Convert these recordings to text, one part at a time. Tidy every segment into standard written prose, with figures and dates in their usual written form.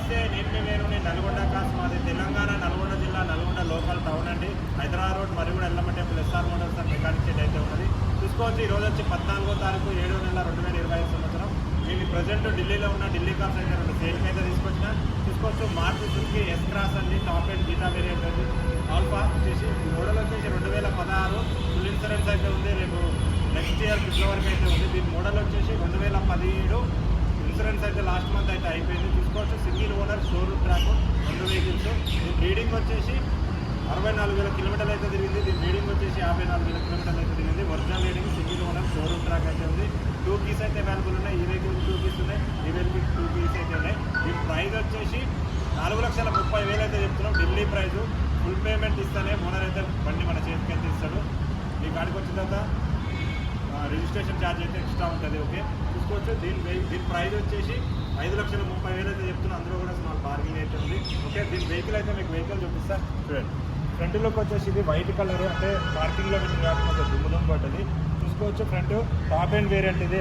నమస్తే, నేను నల్గొండ కాస్. మాది తెలంగాణ నల్గొండ జిల్లా నల్గొండ లోకల్ టౌన్ అండి. హైదరాబాద్ రోడ్ మరియు Yellamma temple SR motors and mechanic shed అయితే ఉన్నది. చూసుకోవచ్చు. ఈరోజు వచ్చి 14వ తారీఖు 7వ నెల 2025 సంవత్సరం. నేను ప్రజెంట్ ఢిల్లీలో ఉన్న ఢిల్లీ కార్స్ అయితే రెండు సేల్కి అయితే తీసుకొచ్చిన. చూసుకోవచ్చు. మారుతి సుజుకి ఎస్ క్రాస్ అండి, టాప్ అండ్ బీటా వేరియంట్ అండి. ఆల్ఫా వచ్చేసి మోడల్ వచ్చేసి 2016 ఫుల్ ఇన్సూరెన్స్ అయితే ఉంది. రేపు నెక్స్ట్ ఇయర్ ఫిబ్రవరికి అయితే ఉంది. దీని మోడల్ వచ్చేసి 2017 ఇన్సూరెన్స్ అయితే లాస్ట్ మంత్ అయితే అయిపోయింది. చూసుకోవచ్చు. Single owner showroom track 2 vehicles. దీని రీడింగ్ వచ్చేసి 64,000 కిలోమీటర్లు అయితే తిరిగింది. దీని రీడింగ్ వచ్చేసి 54,000 కిలోమీటర్లు అయితే తిరిగింది. Original reading, single owner showroom track అయితే ఉంది. 2 కీస్ అయితే అవైలబుల్ ఉన్నాయి. ఈ వెహికల్ 2 కీస్ ఉన్నాయి, ఈ వెహికల్ 2 కీస్ అయితే ఉన్నాయి. దీని ప్రైస్ వచ్చేసి 4,30,000 అయితే చెప్తున్నాం. ఢిల్లీ ప్రైజు. ఫుల్ పేమెంట్ ఇస్తేనే ఓనర్ అయితే బండి మన చేతికి అయితే ఇస్తాడు. మీ కాడికి వచ్చిన తర్వాత రిజిస్ట్రేషన్ ఛార్జ్ అయితే ఎక్స్ట్రా ఉంటుంది. ఓకే, చూసుకోవచ్చు. దీని ప్రైస్ వచ్చేసి 5,30,000 అయితే చెప్తున్నాను. అందులో కూడా స్మాల్ బార్గింగ్ అయితే ఉంది. ఓకే, దీని వెహికల్ అయితే మీకు వెహికల్ చూపిస్తా చూడండి. ఫ్రంట్ లుక్ వచ్చేసి ఇది వైట్ కలర్, అంటే పార్కింగ్లో పెట్టిన కాకుండా దుమ్ము పడ్డది. చూసుకోవచ్చు. ఫ్రంట్ టాప్ అండ్ వేరియంట్ ఇది.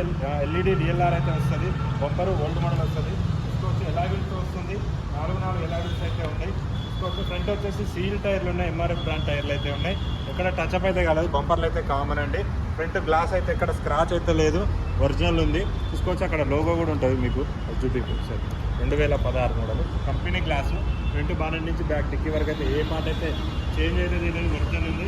ఎల్ఈడి డిఎల్ఆర్ అయితే వస్తుంది. బంపరు ఓల్డ్ మోడల్ వస్తుంది. చూసుకోవచ్చు. ఎలాగిల్స్ వస్తుంది. 4 ఎలాగిల్స్ అయితే ఉన్నాయి. చూసుకోవచ్చు. ఫ్రంట్ వచ్చేసి సీల్ టైర్లు ఉన్నాయి. ఎంఆర్ఎఫ్ బ్రాండ్ టైర్లు అయితే ఉన్నాయి. ఎక్కడ టచ్అప్ అయితే కాలేదు. బంపర్లు అయితే కామన్ అండి. ఫ్రంట్ గ్లాస్ అయితే ఎక్కడ స్క్రాచ్ అయితే లేదు, ఒరిజినల్ ఉంది. చూసుకోవచ్చు. అక్కడ లోగో కూడా ఉంటుంది మీకు చూపిపు. సరే, 2016 model company glass. Front bonnet నుంచి బ్యాక్ డిక్కీ వరకు అయితే ఏ పార్ట్ అయితే చేంజ్ అయితే లేదు, ఒరిజినల్ ఉంది.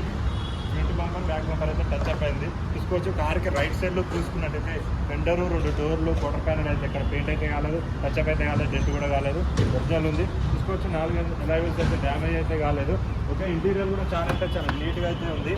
ఫ్రంట్ బంపర్ బ్యాక్ బంపర్ అయితే టచ్అప్ అయింది. చూసుకోవచ్చు. కార్కి రైట్ సైడ్లో చూసుకున్నట్టయితే ఫెండరు, 2 డోర్లు, క్వార్టర్ ప్యానల్ అయితే ఇక్కడ పెయింట్ అయితే కాలేదు, టచ్అప్ అయితే కాలేదు, డెంట్ కూడా కాలేదు, ఒరిజినల్ ఉంది. చూసుకోవచ్చు. 4 ఎలాగల్స్ అయితే డ్యామేజ్ అయితే కాలేదు. ఓకే, ఇంటీరియర్ కూడా చాలా అంటే చాలా నీట్గా అయితే ఉంది.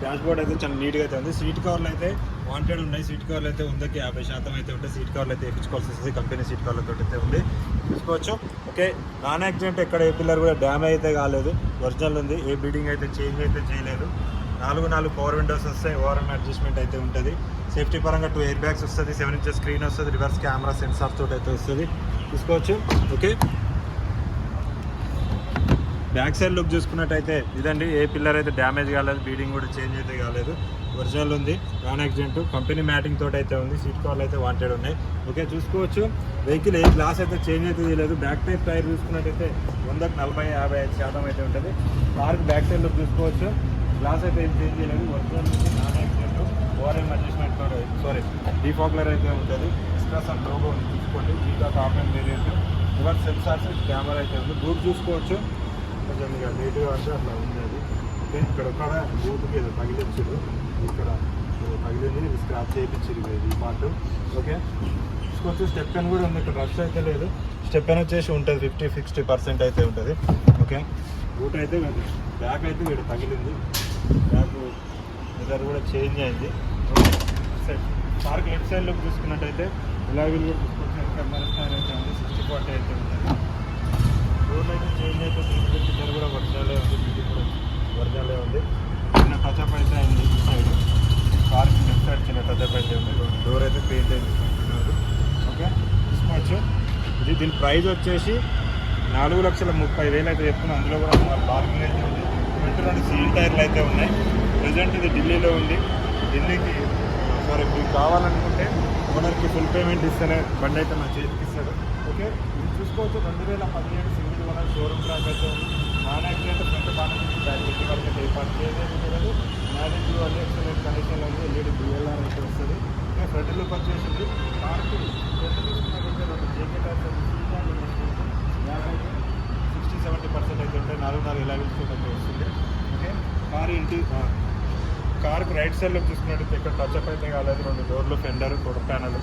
డాష్ బోర్డ్ అయితే చాలా నీట్గా అయితే ఉంది. సీట్ కవర్లు అయితే వాంటెడ్ ఉన్నాయి. సీట్ కవర్లు అయితే 100కి 50% అయితే ఉంటాయి. సీట్ కవర్లు అయితే వేయించుకోవాల్సి వస్తుంది. కంపెనీ సీట్ కవర్లతో అయితే ఉంది. చూసుకోవచ్చు. ఓకే, నాన్ యాక్సిడెంట్ ఎక్కడ ఏ పిల్లర్ కూడా డ్యామేజ్ అయితే కాలేదు, ఒరిజినల్ ఉంది. ఏ బీడింగ్ అయితే చేంజ్ అయితే చేయలేదు. 4 పవర్ విండోస్ వస్తాయి. ఓఆర్ఎం అడ్జస్ట్మెంట్ అయితే ఉంటుంది. సేఫ్టీ పరంగా 2 ఎయిర్ బ్యాగ్స్ వస్తుంది. 7 ఇంచెస్ స్క్రీన్ వస్తుంది. రివర్స్ కెమెరా సెన్సార్ తోటి అయితే వస్తుంది. చూసుకోవచ్చు. ఓకే, బ్యాక్ సైడ్ లుక్ చూసుకున్నట్టయితే ఇదండి. ఏ పిల్లర్ అయితే డ్యామేజ్ కాలేదు, బీడింగ్ కూడా చేంజ్ అయితే కాలేదు, ఒరిజినల్ ఉంది. నాన్ యాక్సిడెంట్ కంపెనీ మ్యాటింగ్ తోటి అయితే ఉంది. సీట్ కవర్లు అయితే వాంటెడ్ ఉన్నాయి. ఓకే, చూసుకోవచ్చు. వెహికల్ ఏ గ్లాస్ అయితే చేంజ్ అయితే చేయలేదు. బ్యాక్ టైప్ టైర్ చూసుకున్నట్టయితే 100కి 40-55% అయితే ఉంటుంది. కార్కి బ్యాక్ సైడ్ లుక్ చూసుకోవచ్చు. గ్లాస్ అయితే ఏం చేంజ్ చేయలేదు, ఒరిజినల్ ఉంది. నాన్ యాక్సిడెంట్ ఓఆర్ఎం అడ్జస్ట్మెంట్ తోటి సారీ డీఫాగ్లర్ అయితే ఉంటుంది. ఎక్స్ట్రాస్ అండ్ లోగో ఉంది. చూసుకోండి. వీగా top and variant. Reverse sensors, camera అయితే ఉంది. బూట్ చూసుకోవచ్చు. కొంచెం ఇక నీట్గా అంటే అట్లా ఉంది అది. ఓకే, ఇక్కడ ఒక బూట్కి ఏదో తగిలించారు. ఇక్కడ తగిలింది, ఇది స్క్రాచ్ చేయించారు ఈ పార్ట్. ఓకే, చూసుకోవచ్చు. స్టెప్ పెన్ కూడా ఉంది. ఇక్కడ రష్ అయితే లేదు. స్టెప్ పెన్ వచ్చేసి ఉంటుంది 50-60% అయితే ఉంటుంది. ఓకే, బూట్ అయితే బ్యాక్ అయితే ఇక్కడ తగిలింది. బ్యాక్ మిర్రర్ కూడా చేంజ్ అయింది. కార్కి లెఫ్ట్ సైడ్ లుక్ చూసుకున్నట్టయితే ఇలా వీళ్ళు కూడా చూసుకుంటే కెమెరా స్టాండ్ అయితే ఉంది. 60-40 అయితే ఉంటుంది. రోడ్ అయితే చేంజ్ అయితే పిల్లర్ కూడా ఒరిజినలే ఉంది. బిల్డింగ్ కూడా ఒరిజినలే ఉంది. చిన్న టచ్అప్ అయితే అయింది. సైడ్ కార్కి లెఫ్ట్ సైడ్ చిన్న టచ్అప్ అయితే ఉంది. డోర్ అయితే పెయింట్ అయింది. ఓకే, చూసుకోవచ్చు. ఇది దీని ప్రైస్ వచ్చేసి 4,30,000 అయితే చెప్తున్నాను. అందులో కూడా పార్కింగ్ అయితే ఉంది. ఫ్రంట్ 2 సీల్ టైర్లు అయితే ఉన్నాయి. ప్రజెంట్ ఇది ఢిల్లీలో ఉంది. ఢిల్లీకి సారీ మీకు కావాలనుకుంటే ఓనర్కి ఫుల్ పేమెంట్ ఇస్తేనే బండి అయితే నా చేతికి ఇస్తాడు. ఓకే, ఇది చూసుకోవచ్చు. 2017 సింగిల్ ఓనర్ షోరూమ్ ట్రాక్ అయితే ఉంది. నాన్ యాక్సిడెంట్ ఫ్రంట్ బాగా బ్యాక్ వరకు అయితే పర్చేజ్ అయితే లేదు. మ్యారేజ్ అది ఎక్సలెంట్ కండిషన్లో ఉంది. ఎల్ఈడి డిఎల్ఆర్ అయితే వస్తుంది. ఓకే, ఫ్రంట్ లుక్ వచ్చేసింది. కార్కి ఫ్రంట్ చూసుకున్నట్టయితే 2 జేకెట్ అయితే 60-70% అయితే ఉంటాయి. 4 ఎలాగిల్స్ అయితే వస్తుంది. ఓకే, కార్కి రైట్ సైడ్లో చూసుకున్నట్టయితే ఇక్కడ టచ్అప్ అయితే కాలేదు. 2 డోర్లు, ఫెండర్, క్వార్టర్ ప్యానల్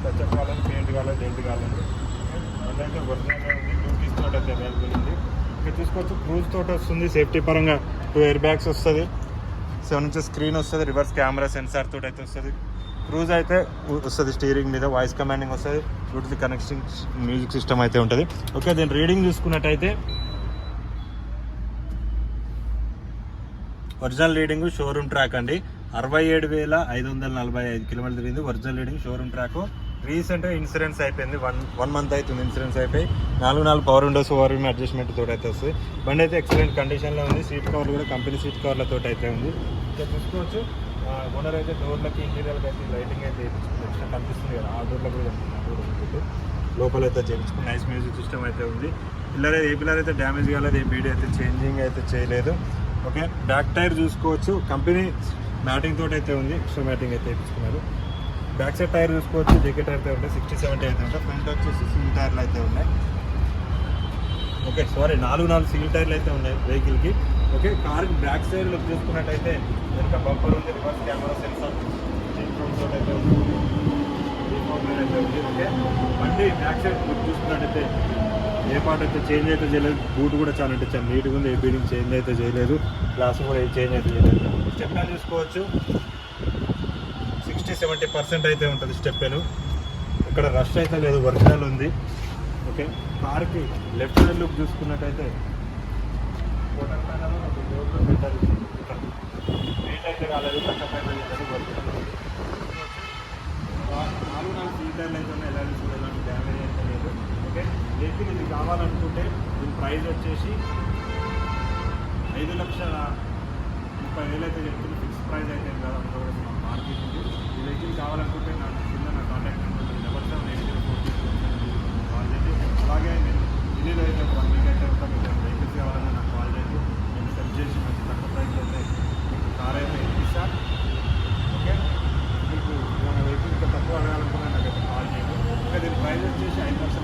టచ్అప్ కాలేదు, పెయింట్ కాలేదు, డెంట్ కాలేదు. అయితే ఒరిజినల్గా ఉంది. 2 కీస్ తోటి అయితే అవైలబుల్ ఉంది. ఇక్కడ చూసుకోవచ్చు. క్రూజ్ తోటి వస్తుంది. సేఫ్టీ పరంగా 2 ఎయిర్ బ్యాగ్స్ వస్తుంది. 7 ఇంచెస్ స్క్రీన్ వస్తుంది. రివర్స్ కెమెరా సెన్సార్ తోటి అయితే వస్తుంది. క్రూజ్ అయితే వస్తుంది. స్టీరింగ్ మీద వాయిస్ కమాండింగ్ వస్తుంది. బ్లూటూత్ కనెక్షన్ మ్యూజిక్ సిస్టమ్ అయితే ఉంటుంది. ఓకే, దీని రీడింగ్ చూసుకున్నట్టయితే ఒరిజినల్ రీడింగ్ షోరూమ్ ట్రాక్ అండి. 67,545 కిలోమీటర్లు తిరిగింది. Original reading showroom track. రీసెంట్గా ఇన్సూరెన్స్ అయిపోయింది. 1 మంత్ అవుతుంది ఇన్సూరెన్స్ అయిపోయి. 4 పవర్ విండోస్, ఓఆర్ఎం అడ్జస్ట్మెంట్ తోటి అయితే వస్తుంది. బండి అయితే ఎక్సలెంట్ కండిషన్లో ఉంది. సీట్ కవర్లు కూడా కంపెనీ సీట్ కవర్లతో అయితే ఉంది. ఇక్కడ చూసుకోవచ్చు. ఓనర్ అయితే డోర్లకి ఇంటీరియర్కి అయితే లైటింగ్ అయితే ఎక్స్ట్రా కనిపిస్తుంది కదా, ఆ డోర్లో కూడా కనిపిస్తుంది. లోపల అయితే చేయించుకుని నైస్ మ్యూజిక్ సిస్టమ్ అయితే ఉంది. పిల్లర్ అయితే డ్యామేజ్ కాలేదు, ఏ బీడీ అయితే చేంజింగ్ అయితే చేయలేదు. ఓకే, బ్యాక్ టైర్ చూసుకోవచ్చు, కంపెనీ మ్యాటింగ్ తోటి అయితే ఉంది, ఎక్స్ట్రా మ్యాటింగ్ అయితే వేయించుకున్నారు. బ్యాక్ సైడ్ టైర్ చూసుకోవచ్చు, జెకెట్ టైర్ అయితే ఉంటాయి, 60-70 అయితే ఉంటాయి. ఫ్రంట్ వచ్చేసి సీల్ టైర్లు అయితే ఉన్నాయి. ఓకే, సారీ 4 సీల్ టైర్లు అయితే ఉన్నాయి వెహికల్కి. ఓకే, కార్కి బ్యాక్ సైడ్ లుక్ చూసుకున్నట్టయితే వెనక బంపర్ ఉంది, రివర్స్ కెమెరా సెన్సార్ తోటి అయితే ఉంది, అయితే ఉంది. ఓకే, బండి బ్యాక్ సైడ్ లుక్ చూసుకున్నట్టయితే ఏ పార్ట్ అయితే చేంజ్ అయితే చేయలేదు. బూట్ కూడా చాలా అంటే చాలా నీట్గా ఉంది, ఏ బీడింగ్ చేంజ్ అయితే చేయలేదు, గ్లాస్ కూడా ఏ చేంజ్ అయితే చేయలేదు. స్టెప్ పెన్ చూసుకోవచ్చు, 60-70% అయితే ఉంటుంది స్టెప్ పెన్. ఇక్కడ రష్ అయితే లేదు, ఒరిజినల్ ఉంది. ఓకే, కార్కి లెఫ్ట్ సైడ్ లుక్ చూసుకున్నట్టయితే కోటర్ ప్యానల్ వెయిట్ అయితే కాలేదు, కట్టప్ అయితే చేశారు, ఒరిజినల్ ఉంది. 4 సీటర్లు అయితే ఉన్నాయి, ఎలా చూసుకుంటే ఎలాంటి డ్యామేజ్ అయితే లేదు. ఓకే, వెహికల్ ఇది కావాలనుకుంటే దీని ప్రైస్ వచ్చేసి 5,30,000 అయితే చెప్తుంది. ఫిక్స్ ప్రైస్ అయితే కాదు, అందులో కూడా మార్కెట్ ఉంది. ఈ వెహికల్ కావాలనుకుంటే నా కాంటాక్ట్ నెంబర్ 778040 కాల్ చేయండి. అలాగే నేను ఢిల్లీలో అయితే 1 వీక్ అయితే ఉంటాను. మీకు వెహికల్స్ కావాలన్నా నాకు కాల్ చేయండి, నేను సెట్ చేసి మంచి తక్కువ ప్రైస్లో అయితే మీకు కార్ అయితే ఇస్తాను. ఓకే, మీకు ఏమైనా వెహికల్ ఇంకా తక్కువ అడగాలనుకున్నా నాకైతే కాల్ చేయండి. ఇంకా దీని ప్రైస్ వచ్చేసి 5,00,000